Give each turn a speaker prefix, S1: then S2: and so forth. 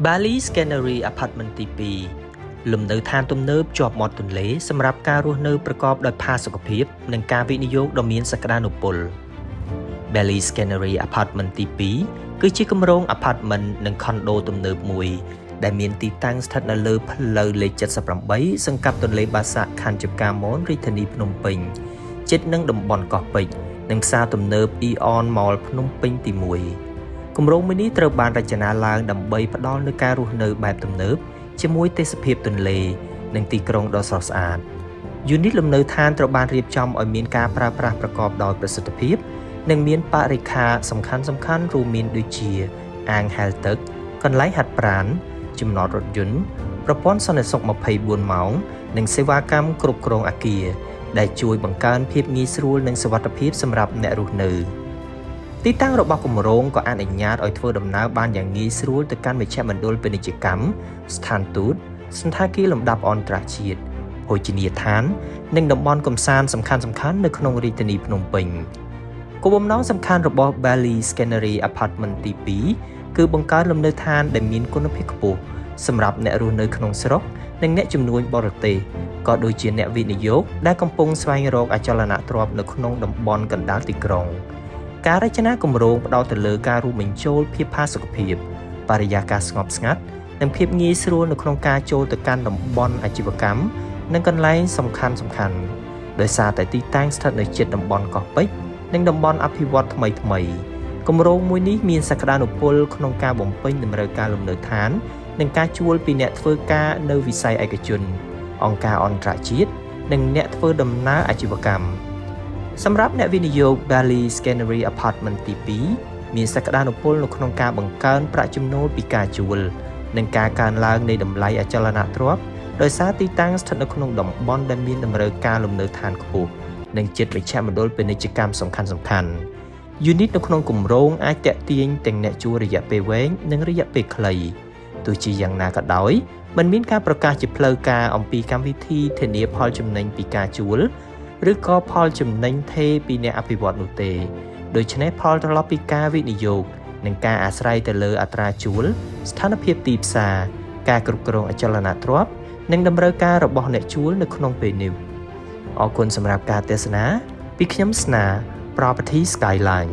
S1: Bali Scenery Apartment ទី2 លំនៅឋានទំនើបជាប់មាត់ទន្លេសម្រាប់ការរស់នៅប្រកបដោយផាសុកភាពនិងការវិនិយោគដ៏មានសក្តានុពល Bali Scenery Apartment ទី2គឺជាគម្រោង Apartment និង Condo ទំនើបមួយដែលមានទីតាំងស្ថិតនៅលើផ្លូវលេខ78សង្កាត់ទន្លេបាសាក់ខណ្ឌចំការមនរាជធានីភ្នំពេញជិតនឹងតំបន់កោះពេជ្រនិងផ្សារទំនើប Eon Mall ភ្នំពេញទី1 គម្រោងមួយនេះត្រូវបានរចនាឡើងដើម្បីផ្ដល់នូវការរស់នៅបែបទំនើបជាមួយទេសភាពទន្លេនិងទីក្រុងដ៏ស្រស់ស្អាត យូនីតលំនៅឋានត្រូវបានរៀបចំឲ្យមានការប្រើប្រាស់ប្រកបដោយប្រសិទ្ធភាពនិងមានបរិក្ខារសំខាន់ៗរួមមានដូចជាអាងហែលទឹកកន្លែងហាត់ប្រាណចំណតរថយន្តប្រព័ន្ធសន្តិសុខ24ម៉ោងនិងសេវាកម្មគ្រប់គ្រងអគារដែលជួយបង្កើនភាពងាយស្រួលនិងសុវត្ថិភាពសម្រាប់អ្នករស់នៅទីតាំងរបស់គម្រោងក៏អនុញ្ញាតឲ្យធ្វើដំណើរបានយ៉ាងងាយស្រួលទៅកាន់មជ្ឈមណ្ឌលពាណិជ្ជកម្មស្ថានទូតសណ្ឋាគារលំដាប់អន្តរជាតិភោជនីយដ្ឋាននិងតំបន់កម្សាន្តសំខាន់ៗនៅក្នុងរាជធានីភ្នំពេញគោលបំណងសំខាន់របស់ Bali Scenery Apartment ទី2គឺបង្កើតលំនៅឋានដែលមានគុណភាពខ្ពស់សម្រាប់អ្នករស់នៅក្នុងស្រុកនិងអ្នកជំនួញបរទេសក៏ដូចជាអ្នកវិនិយោគដែលកំពុងស្វែងរកអចលនទ្រព្យនៅក្នុងតំបន់កណ្ដាលទីក្រុងការរចនាគម្រោងផ្ដោតទៅលើការរួមបញ្ចូលភាពផាសុកភាពបរិយាកាសស្ងប់ស្ងាត់និងភាពងាយស្រួលនៅក្នុងការចូលទៅកាន់តំបន់អាជីវកម្មនិងកន្លែងសំខាន់ៗដោយសារតែទីតាំងស្ថិតនៅជិតតំបន់កោះពេជ្រនិងតំបន់អភិវឌ្ឍន៍ថ្មីៗគម្រោងមួយនេះមានសក្តានុពលក្នុងការបំពេញតម្រូវការលំនៅឋាននិងការជួលពីអ្នកធ្វើការនៅវិស័យឯកជនអង្គការអន្តរជាតិនិងអ្នកធ្វើដំណើរអាជីវកម្មសម្រាប់អ្នកវិនិយោគ Bali Scenery Apartment ទី2មានសក្តានុពលនៅក្នុងការបង្កើនប្រាក់ចំណូលពីការជួលនិងការកើនឡើងនៃតម្លៃអចលនទ្រព្យដោយសារទីតាំងស្ថិតនៅក្នុងតំបន់ដែលមានតម្រូវការលំនៅឋានខ្ពស់និងជិតមជ្ឈមណ្ឌលពាណិជ្ជកម្មសំខាន់ៗយូនីតនៅក្នុងគម្រោងអាចទាក់ទាញទាំងអ្នកជួលរយៈពេលវែងនិងរយៈពេលខ្លីទោះជាយ៉ាងណាក៏ដោយមិនមានការប្រកាសជាផ្លូវការអំពីកម្មវិធីធានាផលចំណេញពីការជួលឬក៏ផលចំណេញថេរពីអ្នកអភិវឌ្ឍន៍នោះទេដូច្នេះផលត្រឡប់ពីការវិនិយោគនិងការអាស្រ័យទៅលើអត្រាជួលស្ថានភាពទីផ្សារការគ្រប់គ្រងអចលនទ្រព្យនិងតម្រូវការរបស់អ្នកជួលនៅក្នុងពេលនេះអរគុណសម្រាប់ការទស្សនាពីខ្ញុំស្នា Property Skyline